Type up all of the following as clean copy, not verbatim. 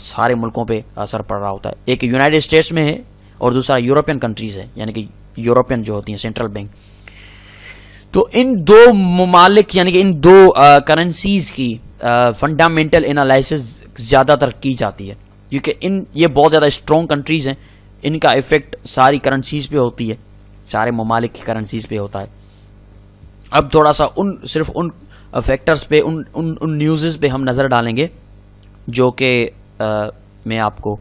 سارے ملکوں پہ اثر پڑ رہا ہوتا ہے. ایک یونائٹڈ اسٹیٹس میں ہے اور دوسرا یورپین کنٹریز ہے, یعنی کہ یورپین جو ہوتی ہیں سینٹرل بینک. تو ان دو ممالک یعنی کہ ان دو کرنسیز کی فنڈامنٹل انالائسس زیادہ تر کی جاتی ہے, کیونکہ یہ بہت زیادہ اسٹرانگ کنٹریز ہیں. ان کا افیکٹ ساری کرنسیز پہ ہوتی ہے, سارے ممالک کی کرنسیز پہ ہوتا ہے. اب تھوڑا سا صرف ان فیکٹرز پہ ان نیوزز پہ ہم نظر ڈالیں گے جو کہ میں آپ کو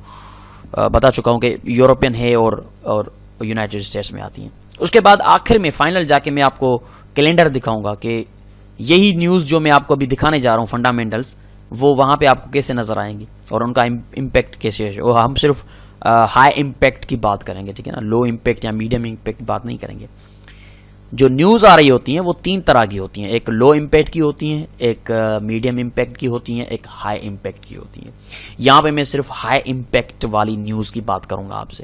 بتا چکا ہوں کہ یورپین ہے اور یونائٹڈ اسٹیٹس میں آتی ہیں. اس کے بعد آخر میں فائنل جا کے میں آپ کو کیلنڈر دکھاؤں گا کہ یہی نیوز جو میں آپ کو ابھی دکھانے جا رہا ہوں فنڈامنٹلز, وہ وہاں پہ آپ کو کیسے نظر آئیں گی اور ان کا امپیکٹ کیسے ہے. اور ہم صرف ہائی امپیکٹ کی بات کریں گے, ٹھیک ہے نا, لو امپیکٹ یا میڈیم امپیکٹ کی بات نہیں کریں گے. جو نیوز آ رہی ہوتی ہیں وہ 3 طرح کی ہوتی ہیں, ایک لو امپیکٹ کی ہوتی ہیں, ایک میڈیم امپیکٹ کی ہوتی ہیں, ایک ہائی امپیکٹ کی ہوتی ہیں. یہاں پہ میں صرف ہائی امپیکٹ والی نیوز کی بات کروں گا آپ سے,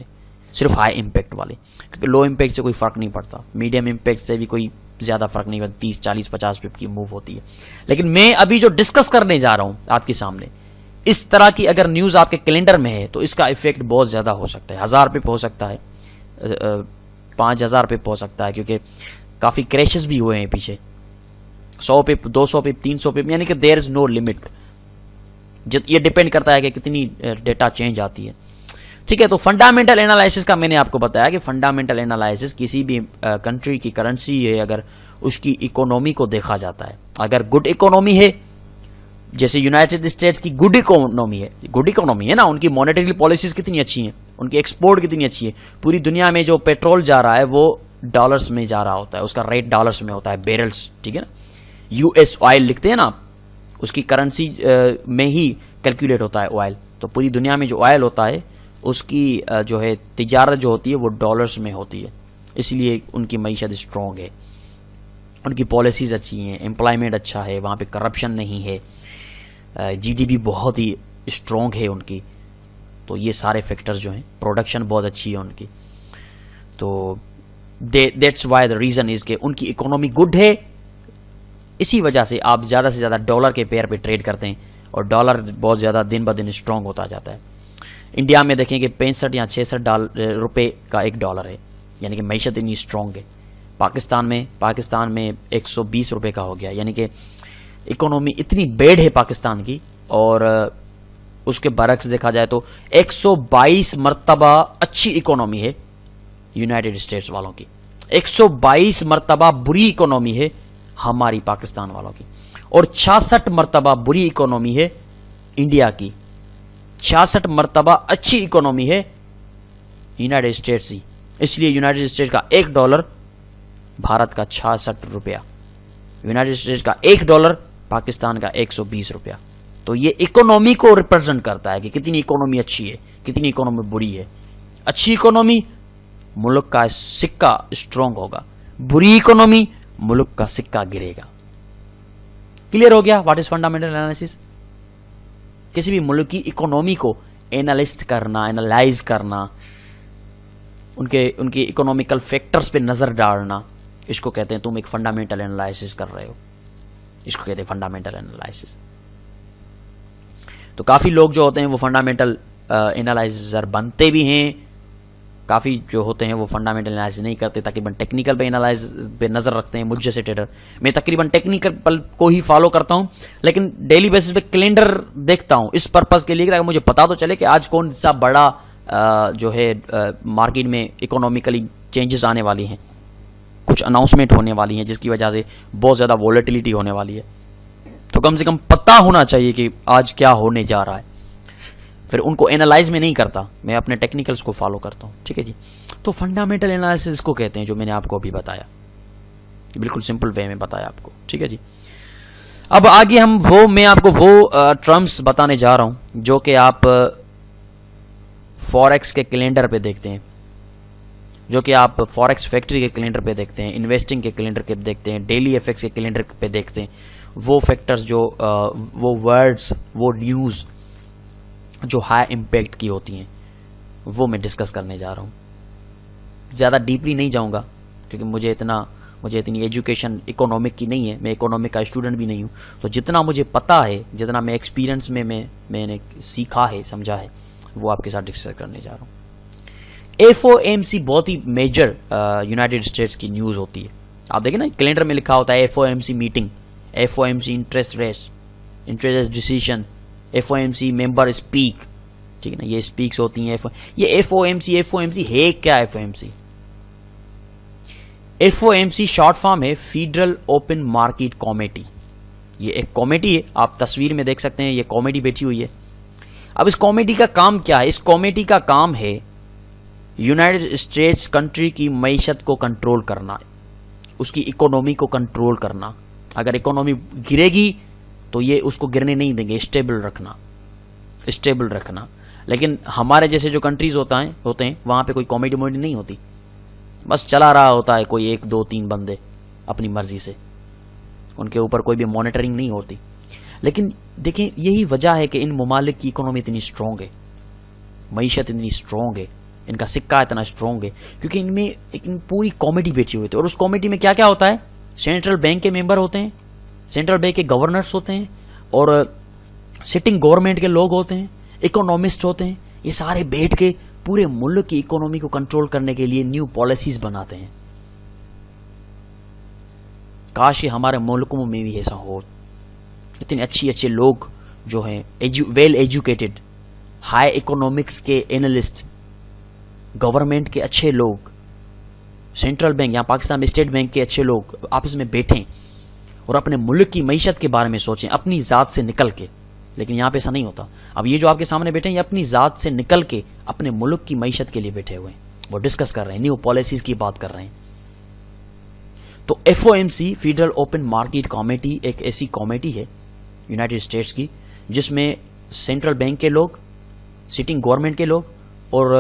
صرف ہائی امپیکٹ والی, کیونکہ لو امپیکٹ سے کوئی فرق نہیں پڑتا, میڈیم امپیکٹ سے بھی کوئی زیادہ فرق نہیں پڑتا, 30 40 50 پپ کی موو ہوتی ہے. لیکن میں ابھی جو ڈسکس کرنے جا رہا ہوں آپ کے سامنے, اس طرح کی اگر نیوز آپ کے کیلنڈر میں ہے تو اس کا افیکٹ بہت زیادہ ہو سکتا ہے. 1000 پپ ہو سکتا ہے, 5000 پپ ہو سکتا ہے, کیونکہ کافی کریشز بھی ہوئے ہیں پیچھے. 100 پپ, 200 پپ, 300 پپ, یعنی کہ دیر از نو لمٹ. یہ ڈیپینڈ کرتا ہے کہ کتنی ڈیٹا چینج آتی ہے. ٹھیک ہے, تو فنڈامنٹل انالائسس کا میں نے آپ کو بتایا کہ فنڈامنٹل انالائسس کسی بھی کنٹری کی کرنسی ہے, اگر اس کی اکانومی کو دیکھا جاتا ہے, اگر گڈ اکانومی ہے, جیسے یونائٹڈ اسٹیٹس کی گڈ اکانومی ہے نا, ان کی مانیٹری پالیسیز کتنی اچھی ہیں, ان کی ایکسپورٹ کتنی اچھی ہے. پوری دنیا میں جو پیٹرول جا رہا ہے وہ ڈالرز میں جا رہا ہوتا ہے, اس کا ریٹ ڈالرز میں ہوتا ہے, بیرلز, ٹھیک ہے نا. US آئل لکھتے ہیں نا, اس کی کرنسی میں ہی کیلکولیٹ ہوتا ہے آئل. تو پوری دنیا میں جو آئل ہوتا ہے اس کی جو ہے تجارت جو ہوتی ہے وہ ڈالرز میں ہوتی ہے, اس لیے ان کی معیشت اسٹرانگ ہے, ان کی پالیسیز اچھی ہیں, امپلائمنٹ اچھا ہے, وہاں پہ کرپشن نہیں ہے, GDP بہت ہی اسٹرانگ ہے ان کی. تو یہ سارے فیکٹرز جو ہیں, پروڈکشن بہت اچھی ہے ان کی. تو that's why the reason is کہ ان کی اکانومی گڈ ہے, اسی وجہ سے آپ زیادہ سے زیادہ ڈالر کے پیئر پہ ٹریڈ کرتے ہیں اور ڈالر بہت زیادہ دن بہ دن اسٹرانگ ہوتا جاتا ہے. انڈیا میں دیکھیں کہ 65 یا 66 روپے کا ایک ڈالر ہے, یعنی کہ معیشت اتنی اسٹرانگ ہے. پاکستان میں 120 روپے کا ہو گیا, یعنی کہ اکانومی اتنی بیڈ ہے پاکستان کی. اور اس کے برعکس دیکھا جائے تو 122 مرتبہ اچھی اکانومی ہے یونائٹڈ اسٹیٹس والوں کی, 122 مرتبہ بری اکانومی ہے ہماری پاکستان والوں کی, اور 66 مرتبہ بری اکانومی ہے انڈیا کی, 66 مرتبہ اچھی اکانومی ہے یونائٹڈ اسٹیٹس ہی. اس لیے یونائٹڈ اسٹیٹس کا $1 بھارت کا 66 روپیہ, یونائٹڈ اسٹیٹس کا $1 پاکستان کا 120 روپیہ. تو یہ اکانومی کو ریپرزینٹ کرتا ہے کہ کتنی اکانومی اچھی ہے, کتنی اکانومی بری ہے. اچھی اکانومی ملک کا سکہ اسٹرانگ ہوگا, بری اکانومی ملک کا سکہ گرے گا. کلیئر ہو گیا واٹ از فنڈامنٹل انالیسس؟ کسی بھی ملک کی اکانومی کو اینالائز کرنا, ان کی اکنامیکل فیکٹرز پہ نظر ڈالنا, اس کو کہتے ہیں تم ایک فنڈامنٹل انالائسس کر رہے ہو, اس کو کہتے ہیں فنڈامنٹل انالائسس. تو کافی لوگ جو ہوتے ہیں وہ فنڈامنٹل انالائزر بنتے بھی ہیں, کافی جو ہوتے ہیں وہ فنڈامنٹل انالائسس نہیں کرتے, تقریباً ٹیکنیکل پہ انالائز پہ نظر رکھتے ہیں. مجھ جیسے ٹریڈر میں تقریباً ٹیکنیکل کو ہی فالو کرتا ہوں, لیکن ڈیلی بیسس پہ کیلنڈر دیکھتا ہوں اس پرپز کے لیے کہ مجھے پتا تو چلے کہ آج کون سا بڑا جو ہے مارکیٹ میں اکنامیکلی چینجز آنے والی ہیں, کچھ اناؤنسمنٹ ہونے والی ہیں جس کی وجہ سے بہت زیادہ وولیٹیلیٹی ہونے والی ہے. تو کم سے کم پتہ ہونا چاہیے کہ آج کیا ہونے جا رہا ہے. پھر ان کو اینالائز میں نہیں کرتا, میں اپنے ٹیکنیکلز کو فالو کرتا ہوں. ٹھیک ہے جی, تو فنڈامنٹل انالیسس کو کہتے ہیں جو میں نے آپ کو ابھی بتایا, بالکل سمپل وے میں بتایا آپ کو. ٹھیک ہے جی, اب آگے میں آپ کو وہ ٹرمز بتانے جا رہا ہوں جو کہ آپ فوریکس کے کیلنڈر پہ دیکھتے ہیں, جو کہ آپ فوریکس فیکٹری کے کیلنڈر پہ دیکھتے ہیں, انویسٹنگ کے کیلنڈر پہ دیکھتے ہیں, ڈیلی ایف ایکس کے کیلنڈر پہ دیکھتے ہیں. وہ فیکٹرز جو وہ ورڈز, وہ نیوز جو ہائی امپیکٹ کی ہوتی ہیں وہ میں ڈسکس کرنے جا رہا ہوں. زیادہ ڈیپلی نہیں جاؤں گا کیونکہ مجھے اتنا مجھے اتنی ایجوکیشن اکنامک کی نہیں ہے، میں اکنامک کا اسٹوڈنٹ بھی نہیں ہوں، تو جتنا مجھے پتا ہے، جتنا میں ایکسپیرینس میں نے سیکھا ہے، سمجھا ہے، وہ آپ کے ساتھ ڈسکس کرنے جا رہا ہوں۔ FOMC بہت ہی میجر یونائٹڈ اسٹیٹس کی نیوز ہوتی ہے۔ آپ دیکھیں نا کیلنڈر میں لکھا ہوتا ہے FOMC meeting, FOMC interest rates, interest decision, FOMC member speak, ٹھیک ہے نا، یہ اسپیکس ہوتی ہیں۔ یہ FOMC ہے کیا؟ FOMC شارٹ فارم ہے فیڈرل اوپن مارکیٹ کمیٹی۔ یہ ایک کمیٹی ہے، آپ تصویر میں دیکھ سکتے ہیں، یہ کمیٹی بیٹھی ہوئی ہے۔ اب اس کمیٹی کا کام کیا ہے؟ اس کمیٹی کا کام ہے یونائٹڈ اسٹیٹس کنٹری کی معیشت کو کنٹرول کرنا، اس کی اکانومی کو کنٹرول کرنا۔ اگر اکانومی گرے گی تو یہ اس کو گرنے نہیں دیں گے، اسٹیبل رکھنا۔ لیکن ہمارے جیسے جو کنٹریز ہوتے ہیں وہاں پہ کوئی کمیٹی نہیں ہوتی، بس چلا رہا ہوتا ہے کوئی 1 2 3 بندے اپنی مرضی سے، ان کے اوپر کوئی بھی مانیٹرنگ نہیں ہوتی۔ لیکن دیکھیں یہی وجہ ہے کہ ان ممالک کی اکانومی اتنی اسٹرانگ ہے، معیشت اتنی اسٹرانگ ہے، ان کا سکہ اتنا اسٹرانگ ہے، کیونکہ ان میں ایک پوری کمیٹی بیٹھی ہوئی تھی۔ اور اس کمیٹی میں کیا کیا ہوتا ہے؟ سینٹرل بینک کے ممبر ہوتے ہیں، سینٹرل بینک کے گورنرز ہوتے ہیں، اور سٹنگ گورنمنٹ کے لوگ ہوتے ہیں، اکونومسٹ ہوتے ہیں۔ یہ سارے بیٹھ کے پورے ملک کی اکانومی کو کنٹرول کرنے کے لیے نیو پالیسیز بناتے ہیں۔ کاش یہ ہمارے ملکوں میں بھی ایسا ہو، اتنے اچھے لوگ جو ہیں، ویل ایجوکیٹڈ، ہائی اکنامکس کے اینالسٹ، گورنمنٹ کے اچھے لوگ، سینٹرل بینک یا پاکستان میں اسٹیٹ بینک کے اچھے لوگ آپس میں بیٹھیں اور اپنے ملک کی معیشت کے بارے میں سوچیں اپنی ذات سے نکل کے۔ لیکن یہاں پہ ایسا نہیں ہوتا۔ اب یہ جو آپ کے سامنے بیٹھے ہیں یہ اپنی ذات سے نکل کے اپنے ملک کی معیشت کے لیے بیٹھے ہوئے ہیں، وہ ڈسکس کر رہے ہیں، نیو پالیسیز کی بات کر رہے ہیں۔ تو FOMC federal open market committee ایک ایسی کمیٹی ہے یونائٹڈ اسٹیٹس کی جس میں سینٹرل بینک کے لوگ، سٹنگ گورنمنٹ کے لوگ، اور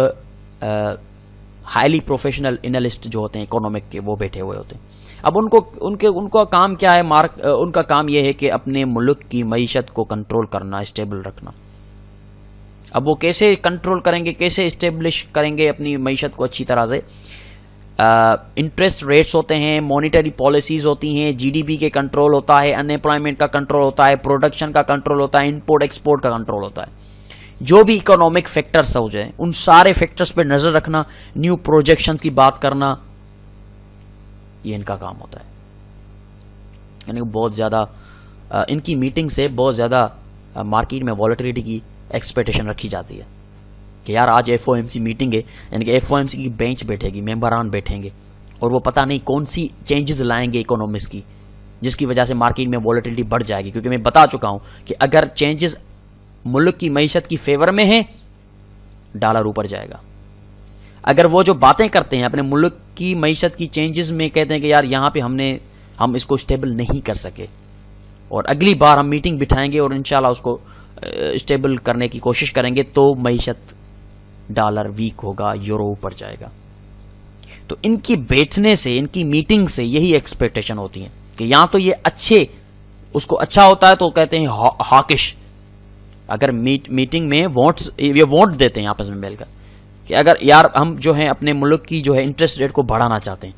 ہائیلی پروفیشنل انالسٹ جو ہوتے ہیں اکنامک کے، وہ بیٹھے ہوئے ہوتے ہیں۔ اب ان کا کام کیا ہے؟ ان کا کام یہ ہے کہ اپنے ملک کی معیشت کو کنٹرول کرنا، اسٹیبل رکھنا۔ اب وہ کیسے کنٹرول کریں گے، کیسے اسٹیبلش کریں گے اپنی معیشت کو اچھی طرح سے؟ انٹرسٹ ریٹس ہوتے ہیں، مانیٹری پالیسیز ہوتی ہیں، GDP کے کنٹرول ہوتا ہے، ان ایمپلائمنٹ کا کنٹرول ہوتا ہے، پروڈکشن کا کنٹرول ہوتا ہے، امپورٹ ایکسپورٹ کا کنٹرول ہوتا ہے۔ جو بھی اکنامک فیکٹرز ہو جائیں ان سارے فیکٹرز پہ نظر رکھنا، نیو پروجیکشنز کی بات کرنا، یہ ان کا کام ہوتا ہے۔ یعنی بہت زیادہ ان کی میٹنگ سے بہت زیادہ مارکیٹ میں والیٹیلیٹی کی ایکسپیکٹیشن رکھی جاتی ہے کہ یار آج FOMC میٹنگ ہے، یعنی کہ FOMC کی بینچ بیٹھے گی، ممبران بیٹھیں گے، اور وہ پتہ نہیں کون سی چینجز لائیں گے اکنامکس کی، جس کی وجہ سے مارکیٹ میں والیٹیلیٹی بڑھ جائے گی۔ کیونکہ میں بتا چکا ہوں کہ اگر چینجز ملک کی معیشت کی فیور میں ہیں، ڈالر اوپر جائے گا۔ اگر وہ جو باتیں کرتے ہیں اپنے ملک کی معیشت کی چینجز میں، کہتے ہیں کہ یار یہاں پہ ہم اس کو اسٹیبل نہیں کر سکے، اور اگلی بار ہم میٹنگ بٹھائیں گے اور انشاءاللہ اس کو اسٹیبل کرنے کی کوشش کریں گے، تو معیشت ڈالر ویک ہوگا، یورو اوپر جائے گا۔ تو ان کی بیٹھنے سے، ان کی میٹنگ سے یہی ایکسپیکٹیشن ہوتی ہے کہ یہاں تو یہ اس کو اچھا ہوتا ہے تو کہتے ہیں ہاکش۔ اگر میٹنگ میں یہ ووٹ دیتے ہیں آپس میں مل کر کہ اگر یار ہم جو ہے اپنے ملک کی جو ہے انٹرسٹ ریٹ کو بڑھانا چاہتے ہیں،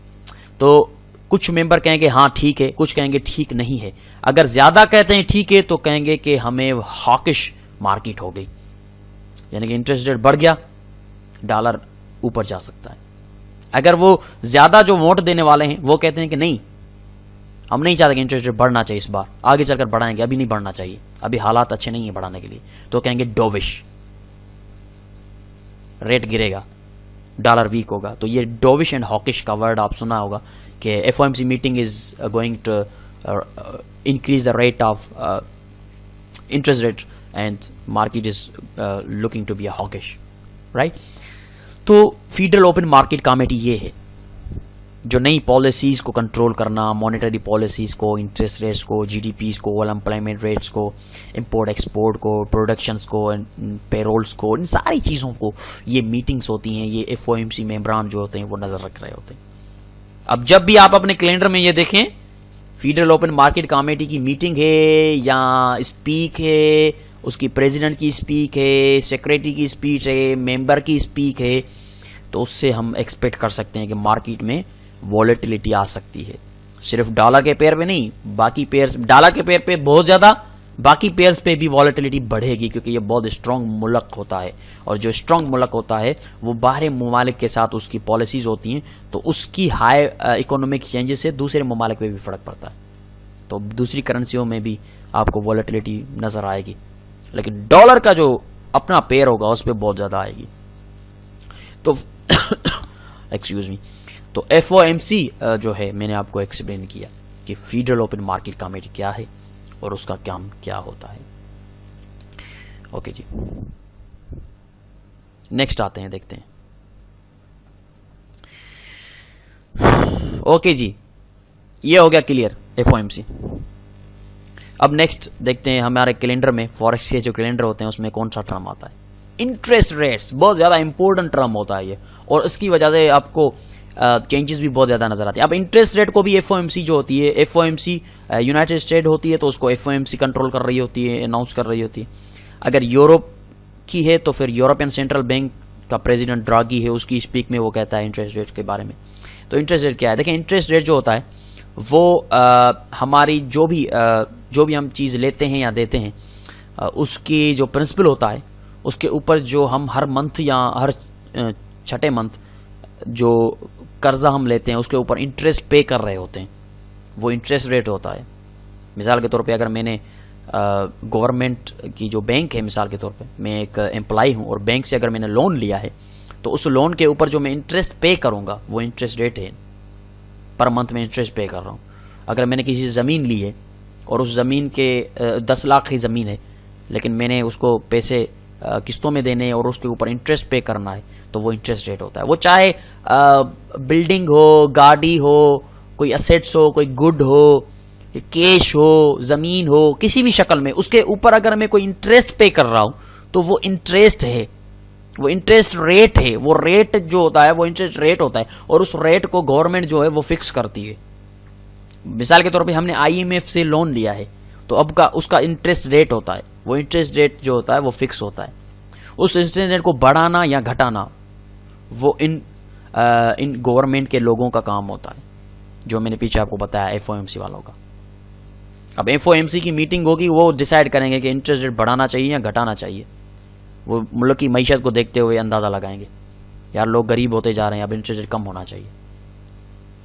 تو کچھ ممبر کہیں گے ہاں ٹھیک ہے، کچھ کہیں گے ٹھیک نہیں ہے۔ اگر زیادہ کہتے ہیں ٹھیک ہے تو کہیں گے کہ ہمیں ہاکش مارکیٹ ہو گئی، یعنی کہ انٹرسٹ ریٹ بڑھ گیا، ڈالر اوپر جا سکتا ہے۔ اگر وہ زیادہ جو ووٹ دینے والے ہیں وہ کہتے ہیں کہ نہیں، ہم نہیں چاہتے کہ انٹرسٹ ریٹ بڑھنا چاہیے، اس بار آگے چل کر بڑھائیں گے، ابھی نہیں بڑھنا چاہیے، ابھی حالات اچھے نہیں ہیں بڑھانے کے لیے، تو کہیں گے ڈووش، ریٹ گرے گا، ڈالر ویک ہوگا۔ تو یہ ڈووش اینڈ ہاکش کا ورڈ آپ سنا ہوگا کہ FOMC meeting is going to increase the rate of interest rate and market is looking to be a hawkish, right. تو فیڈرل اوپن مارکیٹ کمیٹی یہ ہے جو نئی پالیسیز کو کنٹرول کرنا، مانیٹری پالیسیز کو، انٹرسٹ ریٹس کو، GDPs کو، انپلائمنٹ ریٹس کو، امپورٹ ایکسپورٹ کو، پروڈکشنز کو، پے رولز کو، ان ساری چیزوں کو یہ میٹنگز ہوتی ہیں، یہ FOMC ممبران جو ہوتے ہیں وہ نظر رکھ رہے ہوتے ہیں۔ اب جب بھی آپ اپنے کیلنڈر میں یہ دیکھیں فیڈرل اوپن مارکیٹ کمیٹی کی میٹنگ ہے یا اسپیک ہے، اس کی پریزیڈنٹ کی اسپیک ہے، سیکریٹری کی اسپیچ ہے، ممبر کی اسپیک ہے، تو اس سے ہم ایکسپیکٹ کر سکتے ہیں کہ مارکیٹ میں والیٹیلیٹی آ سکتی ہے۔ صرف ڈالر کے پیئر پہ نہیں، باقی پیئرز، ڈالر کے پیئر پہ بہت زیادہ، باقی پیئرز پہ بھی والیٹیلیٹی بڑھے گی، کیونکہ یہ بہت اسٹرانگ ملک ہوتا ہے، اور جو اسٹرانگ ملک ہوتا ہے وہ باہر ممالک کے ساتھ اس کی پالیسیز ہوتی ہیں، تو اس کی ہائی اکنامک چینجز سے دوسرے ممالک پہ بھی فرق پڑتا ہے، تو دوسری کرنسیوں میں بھی آپ کو والیٹیلیٹی نظر آئے گی، لیکن ڈالر کا جو اپنا پیئر ہوگا اس پہ بہت زیادہ آئے گی. تو ایکسکیوز می، تو ایف او ایم سی جو ہے میں نے آپ کو ایکسپلین کیا کہ فیڈرل اوپن مارکیٹ کمیٹی کیا ہے اور اس کا کام کیا ہوتا ہے. اوکے جی، نیکسٹ آتے ہیں، دیکھتے ہیں. اوکے جی، یہ ہو گیا clear F O M C. اب نیکسٹ دیکھتے ہیں ہمارے کیلنڈر میں، فوریکس کے جو کیلنڈر ہوتے ہیں اس میں کون سا ٹرم آتا ہے. انٹرسٹ ریٹس بہت زیادہ امپورٹنٹ ٹرم ہوتا ہے یہ، اور اس کی وجہ سے آپ کو چینجز بھی بہت زیادہ نظر آتی ہیں. اب انٹرسٹ ریٹ کو بھی ایف او ایم سی جو ہوتی ہے، F O M C United State ہوتی ہے تو اس کو F O M C control کر رہی ہوتی ہے، اناؤنس کر رہی ہوتی ہے. اگر یورپ کی ہے تو پھر یورپین سینٹرل بینک کا پریزیڈنٹ ڈراگی ہے، اس کی اسپیک میں وہ کہتا ہے انٹرسٹ ریٹ کے بارے میں. تو انٹرسٹ ریٹ کیا ہے؟ دیکھیں، انٹرسٹ ریٹ جو ہوتا ہے وہ ہماری جو بھی ہم چیز لیتے ہیں یا دیتے ہیں، اس کی جو پرنسپل ہوتا ہے اس کے اوپر جو ہم ہر منتھ یا ہر چھٹے منتھ جو قرضہ ہم لیتے ہیں اس کے اوپر انٹرسٹ پے کر رہے ہوتے ہیں، وہ انٹرسٹ ریٹ ہوتا ہے. مثال کے طور پہ اگر میں نے گورنمنٹ کی جو بینک ہے، مثال کے طور پہ میں ایک امپلائی ہوں اور بینک سے اگر میں نے لون لیا ہے تو اس لون کے اوپر جو میں انٹرسٹ پے کروں گا وہ انٹرسٹ ریٹ ہے، پر منتھ میں انٹرسٹ پے کر رہا ہوں. اگر میں نے کسی زمین لی ہے اور اس زمین کے 10 لاکھ کی زمین ہے، لیکن میں نے اس کو پیسے قسطوں میں دینے اور اس کے اوپر انٹرسٹ پے کرنا ہے، تو وہ انٹرسٹ ریٹ ہوتا ہے. وہ چاہے بلڈنگ ہو، گاڑی ہو، کوئی اسیٹس ہو، کوئی گڈ ہو، کیش ہو، زمین ہو، کسی بھی شکل میں اس کے اوپر اگر میں کوئی انٹرسٹ پے کر رہا ہوں تو وہ انٹرسٹ ہے، وہ انٹرسٹ ریٹ ہے. وہ ریٹ جو ہوتا ہے وہ انٹرسٹ ریٹ ہوتا ہے، اور اس ریٹ کو گورنمنٹ جو ہے وہ فکس کرتی ہے. مثال کے طور پہ ہم نے آئی ایم ایف سے لون لیا ہے تو اب اس کا انٹرسٹ ریٹ ہوتا ہے، وہ انٹرسٹ ریٹ جو ہوتا ہے وہ فکس ہوتا ہے. اس انٹرسٹ ریٹ کو بڑھانا یا گھٹانا وہ ان گورنمنٹ کے لوگوں کا کام ہوتا ہے، جو میں نے پیچھے آپ کو بتایا ایف او ایم سی والوں کا. اب ایف او ایم سی کی میٹنگ ہوگی، وہ ڈیسائیڈ کریں گے کہ انٹرسٹ ریٹ بڑھانا چاہیے یا گھٹانا چاہیے. وہ ملک کی معیشت کو دیکھتے ہوئے اندازہ لگائیں گے، یار لوگ غریب ہوتے جا رہے ہیں، اب انٹرسٹ ریٹ کم ہونا چاہیے.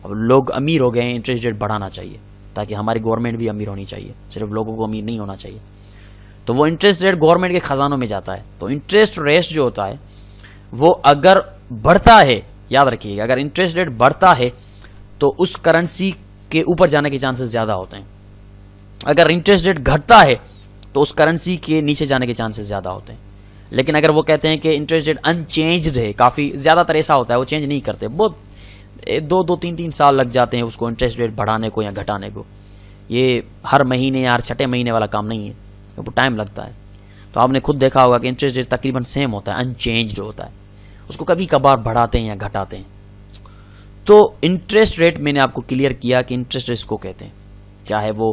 اب لوگ امیر ہو گئے ہیں، انٹرسٹ ریٹ بڑھانا چاہیے تاکہ ہماری گورنمنٹ بھی امیر ہونی چاہیے، صرف لوگوں کو امیر نہیں ہونا چاہیے. تو وہ انٹرسٹ ریٹ گورنمنٹ کے خزانوں میں جاتا ہے. تو انٹرسٹ ریٹ جو ہوتا ہے وہ اگر بڑھتا ہے، یاد رکھیے گا، اگر انٹرسٹ ریٹ بڑھتا ہے تو اس کرنسی کے اوپر جانے کے چانسز زیادہ ہوتے ہیں. اگر انٹرسٹ ریٹ گھٹتا ہے تو اس کرنسی کے نیچے جانے کے چانسز زیادہ ہوتے ہیں. لیکن اگر وہ کہتے ہیں کہ انٹرسٹ ریٹ ان چینجڈ ہے، کافی زیادہ تر ایسا ہوتا ہے وہ چینج نہیں کرتے، بہت 2-3 سال لگ جاتے ہیں اس کو انٹرسٹ ریٹ بڑھانے کو یا گھٹانے کو. یہ ہر مہینے یا ہر چھٹے مہینے والا کام نہیں ہے، وہ ٹائم لگتا ہے. تو آپ نے خود دیکھا ہوگا کہ انٹرسٹ ریٹ تقریباً سیم ہوتا ہے، ان چینجڈ ہوتا ہے، اس کو کبھی کبھار بڑھاتے ہیں یا گھٹاتے ہیں. تو انٹرسٹ ریٹ میں نے آپ کو کلیئر کیا کہ انٹرسٹ ریٹ کو کہتے ہیں، چاہے وہ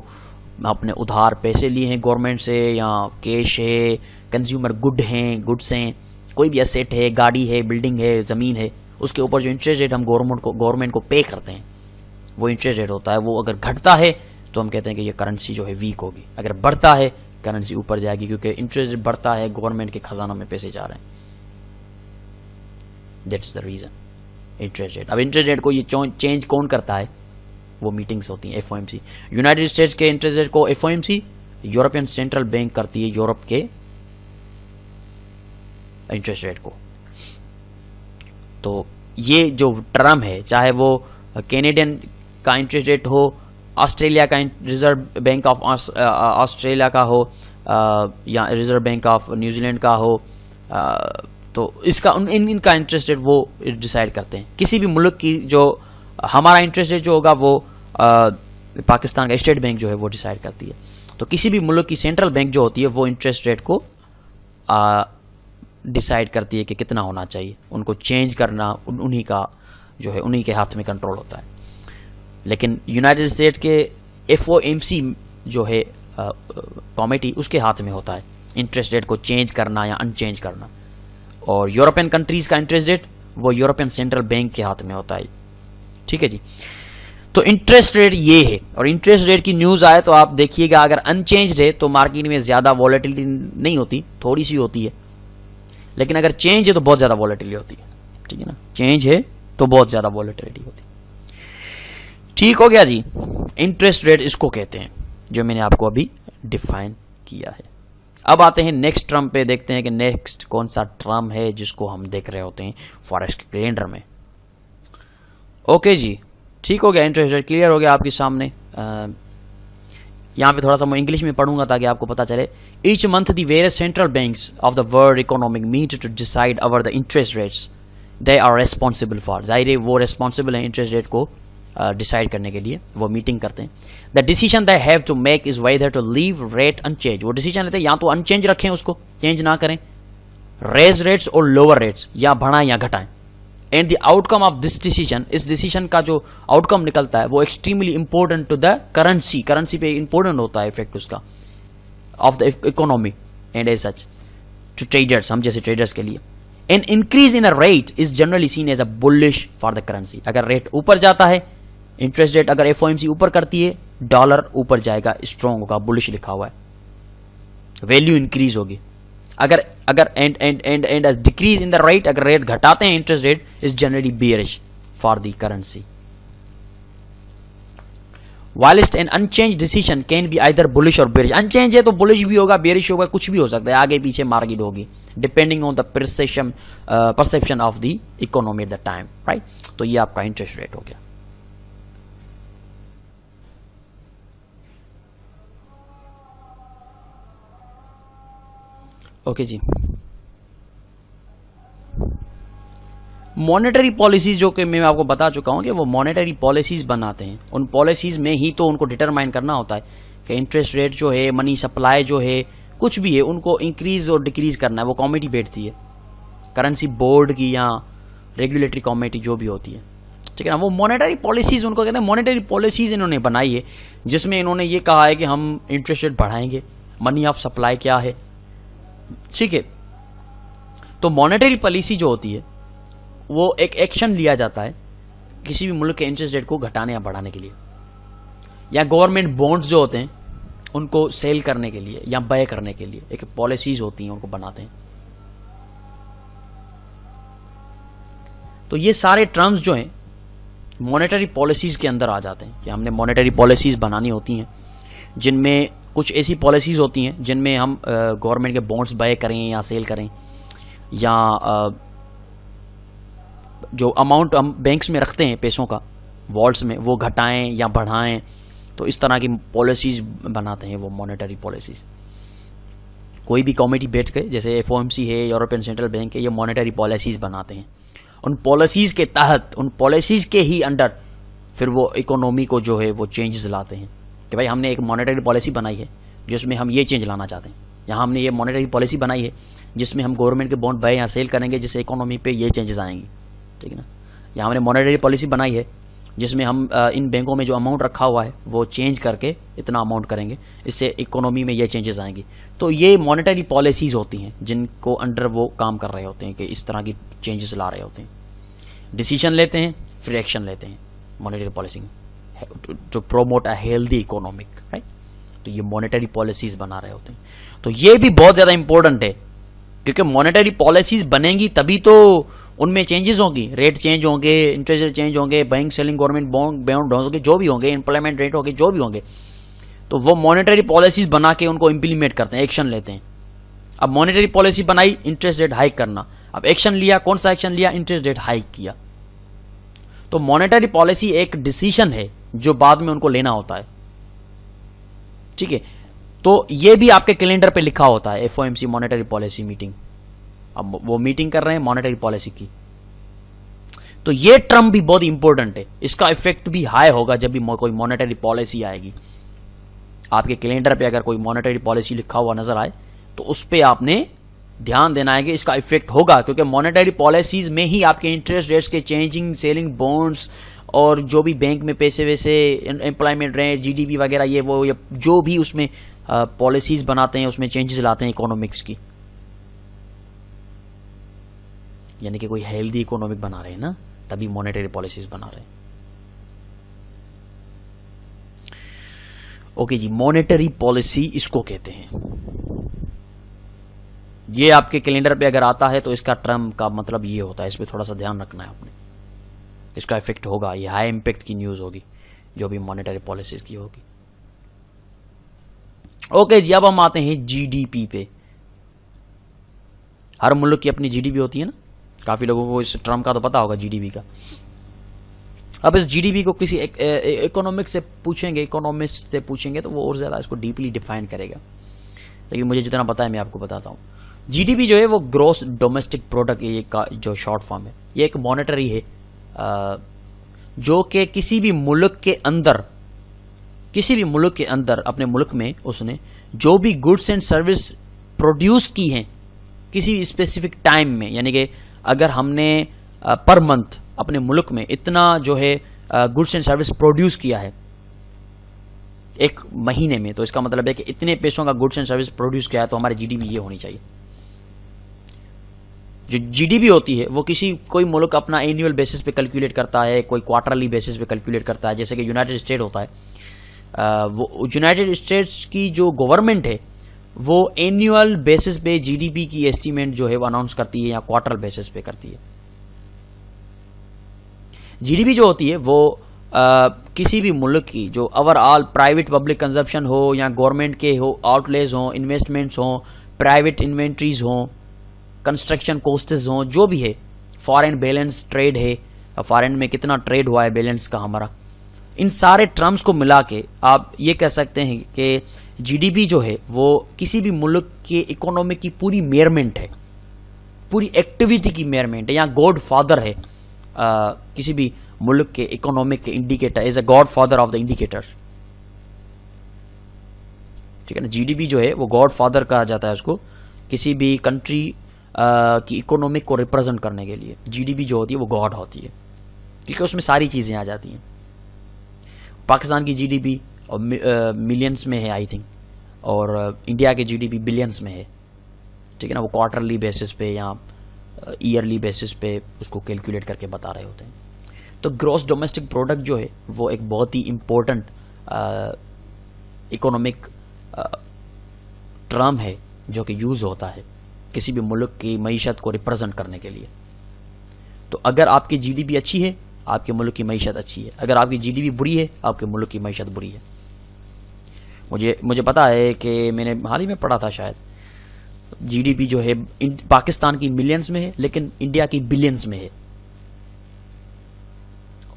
اپنے ادھار پیسے لیے ہیں گورنمنٹ سے یا کیش ہے، کنزیومر گڈس ہیں، کوئی بھی ایسیٹ ہے، گاڑی ہے، بلڈنگ ہے، زمین ہے، اس کے اوپر جو انٹرسٹ ریٹ ہم گورنمنٹ کو پے کرتے ہیں وہ انٹرسٹ ریٹ ہوتا ہے. وہ اگر گھٹتا ہے تو ہم کہتے ہیں کہ یہ کرنسی جو ہے ویک ہوگی، اگر بڑھتا ہے کرنسی اوپر جائے گی، کیونکہ انٹرسٹ ریٹ بڑھتا ہے، گورنمنٹ کے خزانوں میں پیسے جا رہے ہیں. That's the reason interest rate. اب انٹرسٹ ریٹ کو یہ چینج کون کرتا ہے؟ وہ میٹنگز ہوتی ہیں F O M C. United States کے انٹرسٹ ریٹ کو F O M C European central bank کرتی ہے، یورپ کے انٹرسٹ ریٹ کو. تو یہ جو ٹرم ہے، چاہے وہ کینیڈین کا انٹرسٹ ریٹ ہو، آسٹریلیا کا ریزرو بینک آف آسٹریلیا کا ہو، یا reserve bank of New Zealand کا ہو، تو اس کا ان کا انٹرسٹ ریٹ وہ ڈیسائیڈ کرتے ہیں. کسی بھی ملک کی جو ہمارا انٹرسٹ ریٹ جو ہوگا وہ پاکستان کا اسٹیٹ بینک جو ہے وہ ڈیسائیڈ کرتی ہے. تو کسی بھی ملک کی سینٹرل بینک جو ہوتی ہے وہ انٹرسٹ ریٹ کو ڈیسائیڈ کرتی ہے کہ کتنا ہونا چاہیے. ان کو چینج کرنا انہی کا جو ہے انہی کے ہاتھ میں کنٹرول ہوتا ہے. لیکن یونائٹڈ اسٹیٹ کے ایف او ایم سی جو ہے کمیٹی، اس کے ہاتھ میں ہوتا ہے انٹرسٹ ریٹ کو چینج کرنا یا ان چینج کرنا. اور یورپین کنٹریز کا انٹرسٹ ریٹ وہ یورپین سینٹرل بینک کے ہاتھ میں ہوتا ہے. ٹھیک ہے جی. تو انٹرسٹ ریٹ یہ ہے, اور انٹرسٹ ریٹ کی نیوز آئے تو آپ دیکھیے گا اگر انچینجڈ ہے تو مارکیٹ میں زیادہ ولیٹیلٹی نہیں ہوتی, تھوڑی سی ہوتی ہے, لیکن اگر چینج ہے تو بہت زیادہ ولیٹیلٹی ہوتی ہے. ٹھیک ہے نا, چینج ہے تو بہت زیادہ ولیٹیلٹی ہوتی ہے. ٹھیک ہو گیا جی. انٹرسٹ ریٹ اس کو کہتے ہیں جو میں نے آپ کو ابھی ڈیفائن کیا ہے. اب آتے ہیں نیکسٹ ٹرم پہ, دیکھتے ہیں کہ نیکسٹ کون سا ٹرم ہے جس کو ہم دیکھ رہے ہوتے ہیں فوریکس کے کیلنڈر میں. اوکے جی, ٹھیک ہو گیا. انٹرسٹ ریٹ کلیئر ہو گیا آپ کے سامنے. یہاں پہ تھوڑا سا میں انگلش میں پڑھوں گا تاکہ آپ کو پتا چلے. Each month the various central banks of the world economic meet to decide over the interest rates they are responsible for. ظاہر ہے وہ ریسپانسبل ہیں انٹرسٹ ریٹ کو ڈیسائڈ کرنے کے لیے, وہ میٹنگ کرتے ہیں. The decision they have to make is whether to leave rate unchanged. وہ ڈیسیژن لیتے ہیں یا تو ان چینج رکھیں, اس کو چینج نہ کریں, ریز ریٹس اور لوور ریٹس, یا بڑھائیں یا گھٹائیں. And the outcome of this decision, اس ڈیسیژن کا جو آؤٹ کم نکلتا ہے وہ extremely important to the currency, currency پہ امپورٹنٹ ہوتا ہے افیکٹ اس کا of the economy and as such to traders, ہم جیسے ٹریڈرس کے لیے. An increase in rate is generally seen as a bullish for the currency. اگر ریٹ اوپر جاتا ہے, انٹرسٹ ریٹ اگر ایف او ایم سی اوپر کرتی ہے, ڈالر اوپر جائے گا, اسٹرانگ ہوگا, بلش لکھا ہوا ہے, ویلیو انکریز ہوگی. اگر and decrease in the rate, اگر ریٹ گھٹاتے ہیں interest rate, is generally bearish for the currency. Whilst an unchanged decision can be either bullish or bearish. انچینج ہے تو بلش بھی ہوگا, بیئرش ہوگا, کچھ بھی ہو سکتا ہے, آگے پیچھے مارکیٹ ہوگی, depending on the perception of the economy at the time, right. تو یہ آپ کا انٹرسٹ ریٹ ہو گیا. اوکے جی. مانیٹری پالیسیز جو کہ میں آپ کو بتا چکا ہوں کہ وہ مانیٹری پالیسیز بناتے ہیں. ان پالیسیز میں ہی تو ان کو ڈٹرمائن کرنا ہوتا ہے کہ انٹرسٹ ریٹ جو ہے, منی سپلائی جو ہے, کچھ بھی ہے, ان کو انکریز اور ڈیکریز کرنا ہے. وہ کمیٹی بیٹھتی ہے کرنسی بورڈ کی یا ریگولیٹری کمیٹی جو بھی ہوتی ہے. ٹھیک ہے نا. وہ مانیٹری پالیسیز ان کو کہتے ہیں. مانیٹری پالیسیز انہوں نے بنائی ہے جس میں انہوں نے یہ کہا ہے کہ ہم انٹرسٹ ریٹ بڑھائیں گے. منی آف سپلائی کیا ہے, ٹھیک ہے. تو مانیٹری پالیسی جو ہوتی ہے وہ ایک ایکشن لیا جاتا ہے کسی بھی ملک کے انٹرسٹ ریٹ کو گھٹانے یا بڑھانے کے لیے, یا گورنمنٹ بونڈز جو ہوتے ہیں ان کو سیل کرنے کے لیے یا بے کرنے کے لیے ایک پالیسیز ہوتی ہیں, ان کو بناتے ہیں. تو یہ سارے ٹرمز جو ہیں مانیٹری پالیسیز کے اندر آ جاتے ہیں کہ ہم نے مانیٹری پالیسیز بنانی ہوتی ہیں, جن میں کچھ ایسی پالیسیز ہوتی ہیں جن میں ہم گورنمنٹ کے بانڈز بائے کریں یا سیل کریں, یا جو اماؤنٹ ہم بینکس میں رکھتے ہیں پیسوں کا والٹس میں وہ گھٹائیں یا بڑھائیں. تو اس طرح کی پالیسیز بناتے ہیں وہ مانیٹری پالیسیز. کوئی بھی کمیٹی بیٹھ کے, جیسے ایف او ایم سی ہے, یورپین سینٹرل بینک ہے, یہ مانیٹری پالیسیز بناتے ہیں. ان پالیسیز کے تحت, ان پالیسیز کے ہی انڈر پھر وہ اکانومی کو جو ہے وہ چینجز لاتے ہیں کہ بھائی ہم نے ایک مانیٹری پالیسی بنائی ہے جس میں ہم یہ چینج لانا چاہتے ہیں. یہاں ہم نے یہ مانیٹری پالیسی بنائی ہے جس میں ہم گورنمنٹ کے بانڈ بائے یا سیل کریں گے, جس سے اکانومی پہ یہ چینجز آئیں گی. ٹھیک ہے نا. یہاں ہم نے مانیٹری پالیسی بنائی ہے جس میں ہم ان بینکوں میں جو اماؤنٹ رکھا ہوا ہے وہ چینج کر کے اتنا اماؤنٹ کریں گے, اس سے اکانومی میں یہ چینجز آئیں گی. تو یہ مانیٹری پالیسیز ہوتی ہیں جن کو انڈر وہ کام کر رہے ہوتے ہیں کہ اس طرح کی چینجز لا رہے ہوتے ہیں. ڈیسیژن لیتے ہیں, پھر ایکشن لیتے ہیں monetary policy to promote a healthy economic, right. تو یہ مانیٹری پالیسیز بنا رہے ہوتے ہیں. تو یہ بھی بہت زیادہ امپورٹنٹ ہے کیونکہ مانیٹری پالیسیز بنیں گی تبھی تو ان میں چینجز ہوں گی, ریٹ چینج ہوں گے, انٹرسٹ ریٹ چینج ہوں گے, بینک سیلنگ گورنمنٹ بانڈ ہوں گے, جو بھی ہوں گے, امپلائمنٹ ریٹ ہوں گے, جو بھی ہوں گے. تو وہ مانیٹری پالیسیز بنا کے ان کو امپلیمنٹ کرتے ہیں, ایکشن لیتے ہیں. اب مانیٹری پالیسی بنائی, انٹرسٹ ریٹ ہائک کرنا. اب ایکشن لیا, کون سا ایکشن لیا, انٹرسٹ ریٹ ہائک کیا. تو مانیٹری پالیسی ایک ڈیسیژن ہے جو بعد میں ان کو لینا ہوتا ہے. ٹھیک ہے. تو یہ بھی آپ کے کیلنڈر پہ لکھا ہوتا ہے, F O M C monetary policy meeting. اب وہ میٹنگ کر رہے ہیں مانیٹری پالیسی کی. تو یہ ٹرم بھی بہت امپورٹنٹ ہے, اس کا افیکٹ بھی ہائی ہوگا جب بھی کوئی مانیٹری پالیسی آئے گی. آپ کے کیلنڈر پہ اگر کوئی مانیٹری پالیسی لکھا ہوا نظر آئے تو اس پہ آپ نے دھیان دینا ہے کہ اس کا افیکٹ ہوگا, کیونکہ مانیٹری پالیسیز میں ہی آپ کے انٹرسٹ ریٹس کے چینجنگ, سیلنگ بانڈس, اور جو بھی بینک میں پیسے ویسے, employment rate, G D P وغیرہ, یہ وہ جو بھی اس میں پالیسیز بناتے ہیں اس میں چینجز لاتے ہیں اکانومکس کی. یعنی کہ کوئی ہیلدی اکانومک بنا رہے ہیں نا, تبھی مانیٹری پالیسیز بنا رہے ہیں. اوکے جی، مانیٹری پالیسی اس کو کہتے ہیں. یہ آپ کے کیلنڈر پہ اگر آتا ہے تو اس کا ٹرم کا مطلب یہ ہوتا ہے. اس پہ تھوڑا سا دھیان رکھنا ہے آپ نے. اس کا افیکٹ ہوگا، یہ ہائی امپیکٹ کی نیوز ہوگی جو بھی مانیٹری پالیسیز کی ہوگی. اوکے جی، اب ہم آتے ہیں جی ڈی پی پہ. ہر ملک کی اپنی جی ڈی پی ہوتی ہے نا. کافی لوگوں کو اس ٹرم کا تو پتا ہوگا جی ڈی پی کا. اب اس جی ڈی پی کو کسی اکنامک سے پوچھیں گے، اکنامسٹ سے پوچھیں گے تو وہ اور زیادہ اس کو ڈیپلی ڈیفائن کرے گا. لیکن مجھے جتنا پتا ہے میں آپ کو بتاتا ہوں. جی ڈی پی جو ہے وہ گروس ڈومیسٹک پروڈکٹ کا جو شارٹ فارم ہے. یہ ایک مانیٹری ہے جو کہ کسی بھی ملک کے اندر اپنے ملک میں اس نے جو بھی گڈس اینڈ سروس پروڈیوس کی ہیں کسی اسپیسیفک ٹائم میں، یعنی کہ اگر ہم نے پر منتھ اپنے ملک میں اتنا جو ہے گڈس اینڈ سروس پروڈیوس کیا ہے ایک مہینے میں، تو اس کا مطلب ہے کہ اتنے پیسوں کا گڈس اینڈ سروس پروڈیوس کیا ہے تو ہماری جی ڈی پی یہ ہونی چاہیے. جو جی ڈی پی ہوتی ہے وہ کوئی ملک اپنا اینیول بیسس پہ کیلکولیٹ کرتا ہے، کوئی کوارٹرلی بیسس پہ کیلکولیٹ کرتا ہے. جیسے کہ یونائٹڈ اسٹیٹ ہوتا ہے، وہ یونائٹڈ اسٹیٹس کی جو گورنمنٹ ہے وہ اینیول بیسس پہ جی ڈی پی کی ایسٹیمیٹ جو ہے وہ اناؤنس کرتی ہے یا کوارٹر بیسس پہ کرتی ہے. جی ڈی پی جو ہوتی ہے وہ کسی بھی ملک کی جو overall private public consumption ہو یا گورنمنٹ کے ہو آؤٹ لیز ہوں، انویسٹمنٹس ہوں، پرائیویٹ انوینٹریز ہوں، کنسٹرکشن کوسٹز ہوں، جو بھی ہے، فارن بیلنس ٹریڈ ہے، فارن میں کتنا ٹریڈ ہوا ہے بیلنس کا ہمارا، ان سارے ٹرمز کو ملا کے آپ یہ کہہ سکتے ہیں کہ جی ڈی پی جو ہے وہ کسی بھی ملک کے اکانومی کی پوری میئرمنٹ ہے، پوری ایکٹیویٹی کی میئرمنٹ ہے، یا گاڈ فادر ہے کسی بھی ملک کے اکنامک کے indicator, as a God father of the indicator. ٹھیک ہے نا. جی ڈی پی جو ہے وہ گاڈ فادر کہا جاتا ہے اس کو کسی بھی کنٹری کی اکنامک کو ریپرزینٹ کرنے کے لیے. جی ڈی پی جو ہوتی ہے وہ گاڈ ہوتی ہے کیونکہ اس میں ساری چیزیں آ جاتی ہیں. پاکستان کی جی ڈی پی ملینس میں ہے آئی تھنک، اور انڈیا کے جی ڈی پی بلینس میں ہے. ٹھیک ہے نا. وہ کوارٹرلی بیسس پہ یا ایئرلی بیسس پہ اس کو کیلکولیٹ کر کے بتا رہے ہوتے ہیں. تو گروس ڈومیسٹک پروڈکٹ جو ہے وہ ایک بہت ہی امپورٹنٹ اکنامک ٹرم ہے جو کہ یوز ہوتا ہے کسی بھی ملک کی معیشت کو ریپرزینٹ کرنے کے لیے. تو اگر آپ کی جی ڈی پی اچھی ہے آپ کے ملک کی معیشت اچھی ہے، اگر آپ کی جی ڈی پی بری ہے آپ کے ملک کی معیشت بری ہے. مجھے پتا ہے کہ میں نے حال ہی میں پڑھا تھا شاید جی ڈی پی جو ہے پاکستان کی ملینز میں ہے لیکن انڈیا کی بلینز میں ہے،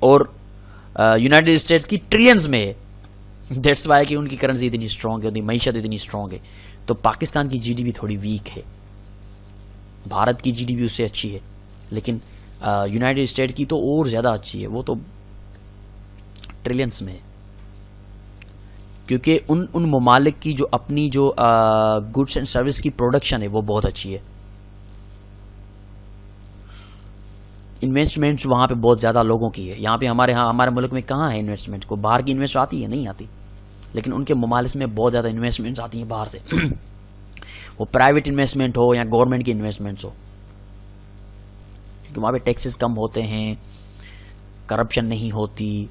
اور یونائٹڈ اسٹیٹس کی ٹریلینز میں ہے. دیٹس وائی کہ ان کی کرنسی اتنی اسٹرانگ ہے، ان کی معیشت اتنی اسٹرانگ ہے. تو پاکستان کی جی ڈی پی تھوڑی ویک ہے، بھارت کی جی ڈی پی اس سے اچھی ہے، لیکن یونائٹڈ اسٹیٹ کی تو اور زیادہ اچھی ہے، وہ تو ٹریلینز میں ہے. کیونکہ ان ممالک کی جو اپنی جو گڈس اینڈ سروس کی پروڈکشن ہے وہ بہت اچھی ہے. انویسٹمنٹس وہاں پہ بہت زیادہ لوگوں کی ہے. یہاں پہ ہمارے ملک میں کہاں ہے انویسٹمنٹ؟ کو باہر کی انویسٹ آتی ہے؟ نہیں آتی. لیکن ان کے ممالک میں بہت زیادہ انویسٹمنٹس آتی ہیں باہر سے وہ پرائیویٹ انویسٹمنٹ ہو یا گورنمنٹ کی انویسٹمنٹس ہو، کیونکہ وہاں پہ ٹیکسز کم ہوتے ہیں، کرپشن نہیں ہوتی،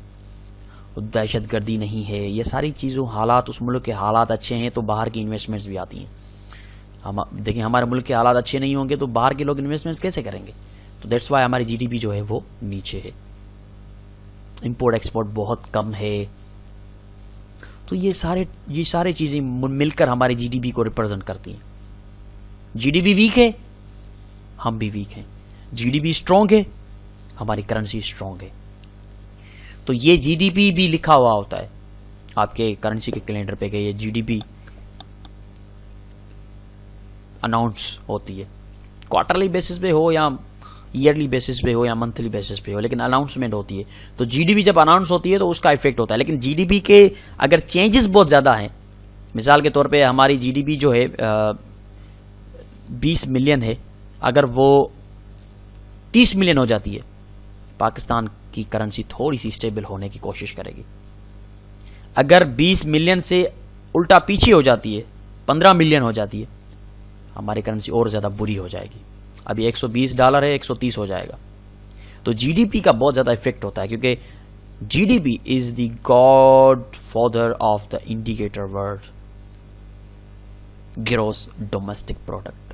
دہشت گردی نہیں ہے. یہ ساری چیزوں حالات، اس ملک کے حالات اچھے ہیں تو باہر کی انویسٹمنٹس بھی آتی ہیں. دیکھیں ہمارے ملک کے حالات اچھے نہیں ہوں گے تو باہر کے لوگ انویسٹمنٹس کیسے کریں گے؟ تو دیٹس وائی ہماری جی ڈی پی جو ہے وہ نیچے ہے، امپورٹ ایکسپورٹ بہت کم ہے. تو یہ سارے چیزیں مل کر ہماری جی ڈی پی کو ریپرزینٹ کرتی ہیں. جی ڈی پی ویک ہے، ہم بھی ویک ہیں. جی ڈی پی اسٹرانگ ہے، ہماری کرنسی اسٹرانگ ہے. تو یہ جی ڈی پی بھی لکھا ہوا ہوتا ہے آپ کے کرنسی کے کیلنڈر پہ کہ یہ جی ڈی پی اناؤنس ہوتی ہے، کوارٹرلی بیسس پہ ہو یا ایئرلی بیسس پہ ہو یا منتھلی بیسس پہ ہو، لیکن اناؤنسمنٹ ہوتی ہے. تو جی ڈی پی جب اناؤنس ہوتی ہے تو اس کا افیکٹ ہوتا ہے. لیکن جی ڈی پی کے اگر چینجز بہت زیادہ ہیں، مثال کے طور پہ ہماری جی ڈی پی جو ہے 20 ملین ہے، اگر وہ 30 ملین ہو جاتی ہے، پاکستان کی کرنسی تھوڑی سی اسٹیبل ہونے کی کوشش کرے گی. اگر 20 ملین سے الٹا پیچھے ہو جاتی ہے، 15 ملین ہو جاتی ہے، ہماری کرنسی اور زیادہ بری ہو جائے گی. ابھی $120 ہے، 130 ہو جائے گا. تو جی ڈی پی کا بہت زیادہ افیکٹ ہوتا ہے کیونکہ GDP is the godfather of the indicator word gross domestic product.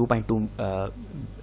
2.2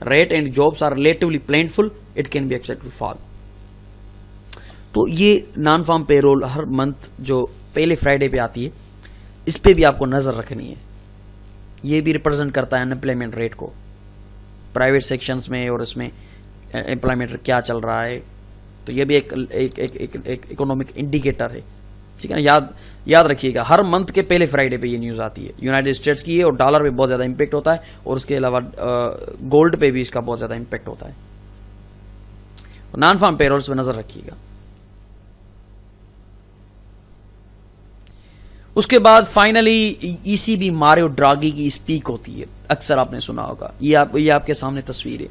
rate and jobs are relatively plentiful, it can be expected to fall. تو یہ نان فارم پے رول ہر منتھ جو پہلے فرائیڈے پہ آتی ہے اس پہ بھی آپ کو نظر رکھنی ہے. یہ بھی ریپرزینٹ کرتا ہے ان امپلائمنٹ ریٹ کو پرائیویٹ سیکشنز میں اور اس میں امپلائمنٹ کیا چل رہا ہے. تو یہ بھی ایک اکنامک انڈیکیٹر ہے. ٹھیک ہے نا, یاد رکھیے گا ہر منتھ کے پہلے فرائیڈے پہ یہ نیوز آتی ہے. یونائٹڈ اسٹیٹس کی ہے اور ڈالر پہ بہت زیادہ امپیکٹ ہوتا ہے, اور اس کے علاوہ گولڈ پہ بھی اس کا بہت زیادہ امپیکٹ ہوتا ہے. نان فارم پے رولز پہ نظر رکھیے گا. اس کے بعد finally E C be Mario ڈراگی کی اسپیک ہوتی ہے. اکثر آپ نے سنا ہوگا, یہ آپ کے سامنے تصویر ہے.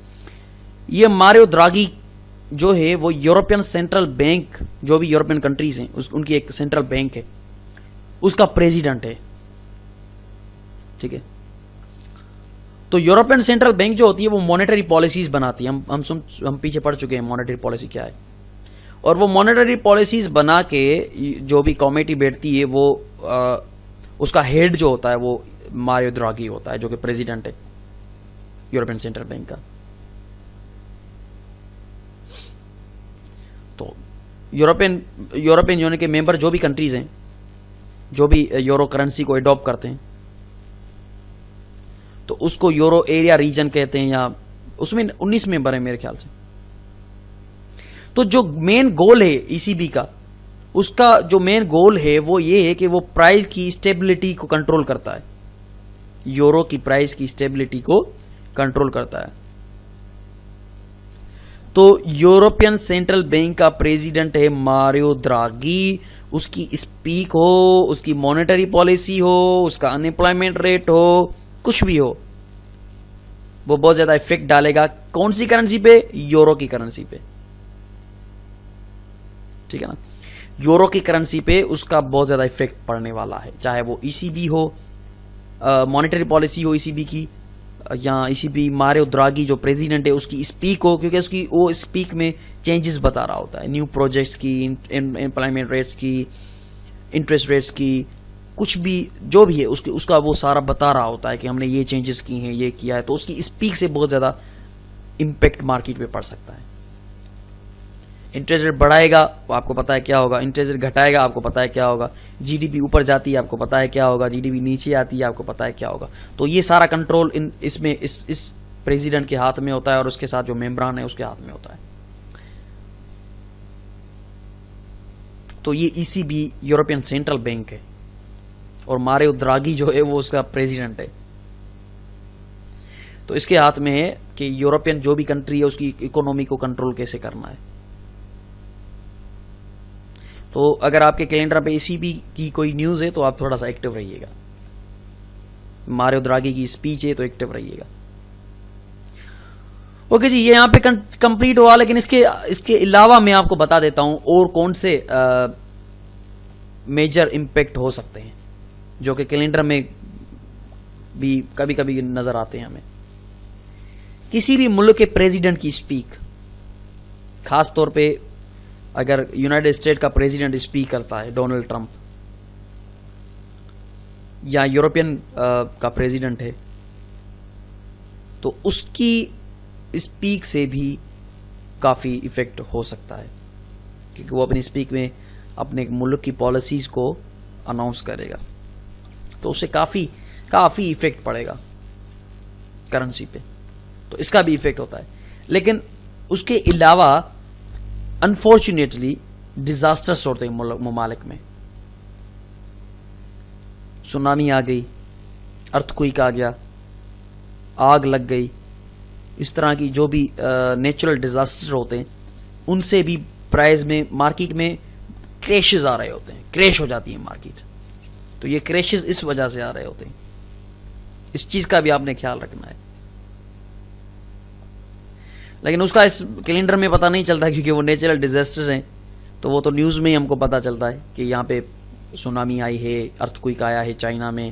یہ ماریو ڈراگی جو ہے وہ یورپین سینٹرل بینک, جو بھی یورپین کنٹریز ہیں ان کی ایک سینٹرل بینک ہے, اس کا پریزیڈنٹ ہے. ٹھیک ہے, تو یورپین سینٹرل بینک جو ہوتی ہے وہ مانیٹری پالیسیز بناتی ہے. ہم پیچھے پڑ چکے ہیں مانیٹری پالیسی کیا ہے, اور وہ مانیٹری پالیسیز بنا کے جو بھی کمیٹی بیٹھتی ہے وہ اس کا ہیڈ جو ہوتا ہے وہ ماریو دراگی ہوتا ہے, جو کہ پریزیڈنٹ ہے یورپین سینٹرل بینک کا. تو یورپین یونین کے ممبر جو بھی کنٹریز ہیں جو بھی یورو کرنسی کو اڈاپٹ کرتے ہیں تو اس کو یورو ایریا ریجن کہتے ہیں, یا اس میں 19 ممبر ہیں میرے خیال سے. تو جو مین گول ہے ای سی بی کا, اس کا جو مین گول ہے وہ یہ ہے کہ وہ پرائز کی اسٹیبلٹی کو کنٹرول کرتا ہے, یورو کی پرائز کی اسٹیبلٹی کو کنٹرول کرتا ہے. تو یورپین سینٹرل بینک کا پریزیڈنٹ ہے ماریو دراگی. اس کی اسپیک ہو, اس کی مانیٹری پالیسی ہو, اس کا ان امپلائمنٹ ریٹ ہو, کچھ بھی ہو, وہ بہت زیادہ افیکٹ ڈالے گا. کون سی کرنسی پہ؟ یورو کی کرنسی پہ. ٹھیک ہے نا, یورو کی کرنسی پہ اس کا بہت زیادہ افیکٹ پڑنے والا ہے, چاہے وہ ای C be who, monetary policy who E C be کی, یا ای سی بی ماریو دراگی جو پریزیڈنٹ ہے اس کی اسپیک ہو, کیونکہ اس کی وہ اسپیک میں چینجز بتا رہا ہوتا ہے, نیو پروجیکٹس کی, امپلائمنٹ ریٹس کی, انٹرسٹ ریٹس کی, کچھ بھی جو بھی ہے اس کا وہ سارا بتا رہا ہوتا ہے کہ ہم نے یہ چینجز کی ہیں, یہ کیا ہے. تو اس کی اسپیک سے بہت زیادہ امپیکٹ مارکیٹ پہ پڑ سکتا ہے. انٹرسٹ ریٹ بڑھائے گا آپ کو پتا ہے کیا ہوگا, انٹرسٹ ریٹ گھٹائے گا آپ کو پتا ہے کیا ہوگا, جی ڈی پی اوپر جاتی ہے آپ کو پتا ہے کیا ہوگا, جی ڈی پی نیچے آتی ہے آپ کو پتا ہے کیا ہوگا. تو یہ سارا کنٹرول اس میں اس پریزیڈنٹ کے ہاتھ میں ہوتا ہے, اور اس کے ساتھ جو ممبران ہیں اس کے ہاتھ میں ہوتا ہے. تو یہ E C B European central bank ہے, اور ماریو دراگی جو ہے وہ اس کا پریزیڈنٹ ہے. تو اس کے ہاتھ میں ہے کہ یورپین جو بھی کنٹری ہے اس کی اکانومی کو کنٹرول کیسے کرنا ہے. تو اگر آپ کے کیلنڈر پہ ای سی بی کی کوئی نیوز ہے تو آپ تھوڑا سا ایکٹیو رہیے گا. ماریو دراگی کی اسپیچ ہے تو ایکٹیو رہیے گا. اوکے جی, یہ یہاں پہ کمپلیٹ ہوا, لیکن اس کے علاوہ میں آپ کو بتا دیتا ہوں اور کون سے میجر امپیکٹ ہو سکتے ہیں جو کہ کیلنڈر میں بھی کبھی کبھی نظر آتے ہیں ہمیں. کسی بھی ملک کے پریزیڈنٹ کی اسپیک, خاص طور پہ اگر یونائٹڈ اسٹیٹ کا پریزیڈنٹ اسپیک کرتا ہے, ڈونلڈ ٹرمپ, یا یورپین کا پریزیڈنٹ ہے, تو اس کی اسپیک سے بھی کافی ایفیکٹ ہو سکتا ہے, کیونکہ وہ اپنی اسپیک میں اپنے ملک کی پالیسیز کو اناؤنس کرے گا. تو اس سے کافی ایفیکٹ پڑے گا کرنسی پہ. تو اس کا بھی ایفیکٹ ہوتا ہے. لیکن اس کے علاوہ انفارچونیٹلی ڈیزاسٹرس ہوتے ہیں ممالک میں. سونامی آ گئی, ارتھکوئک آ گیا, آگ لگ گئی, اس طرح کی جو بھی نیچرل ڈیزاسٹر ہوتے ہیں ان سے بھی پرائز میں مارکیٹ میں کریشز آ رہے ہوتے ہیں, کریش ہو جاتی ہے مارکیٹ. تو یہ کریشز اس وجہ سے آ رہے ہوتے ہیں. اس چیز کا بھی آپ نے خیال رکھنا ہے. لیکن اس کا اس کیلنڈر میں پتہ نہیں چلتا کیونکہ وہ نیچرل ڈیزاسٹر ہیں, تو وہ تو نیوز میں ہی ہم کو پتہ چلتا ہے کہ یہاں پہ سونامی آئی ہے, ارتھکوئک آیا ہے چائنا میں,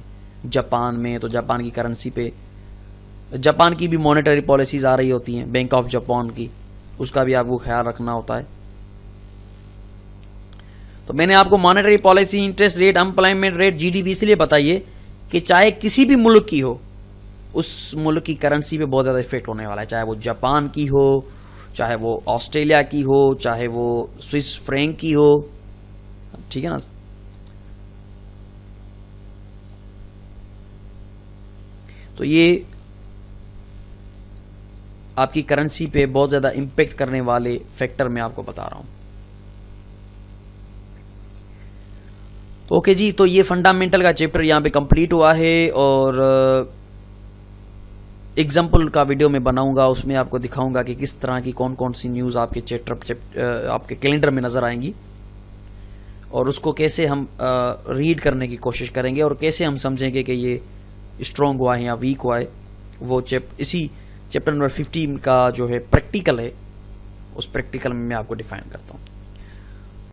جاپان میں. تو جاپان کی کرنسی پہ, جاپان کی بھی مانیٹری پالیسیز آ رہی ہوتی ہیں, بینک آف جاپان کی, اس کا بھی آپ کو خیال رکھنا ہوتا ہے. تو میں نے آپ کو monetary policy, interest rate, employment rate, G D P اس لیے بتائیے کہ چاہے کسی بھی ملک کی ہو, اس ملک کی کرنسی پہ بہت زیادہ افیکٹ ہونے والا ہے، چاہے وہ جاپان کی ہو، چاہے وہ آسٹریلیا کی ہو، چاہے وہ سوئس فرینک کی ہو، ٹھیک ہے نا. تو یہ آپ کی کرنسی پہ بہت زیادہ امپیکٹ کرنے والے فیکٹر میں آپ کو بتا رہا ہوں. اوکے جی، تو یہ فنڈامنٹل کا چیپٹر یہاں پہ کمپلیٹ ہوا ہے، اور ایگزامپل کا ویڈیو میں بناؤں گا، اس میں آپ کو دکھاؤں گا کہ کس طرح کی کون کون سی نیوز آپ کے آپ کے کیلنڈر میں نظر آئیں گی، اور اس کو کیسے ہم ریڈ کرنے کی کوشش کریں گے، اور کیسے ہم سمجھیں گے کہ یہ اسٹرانگ ہوا ہے یا ویک ہوا ہے. وہ اسی چیپٹر نمبر 15 کا جو ہے پریکٹیکل ہے، اس پریکٹیکل میں آپ کو ڈیفائن کرتا ہوں.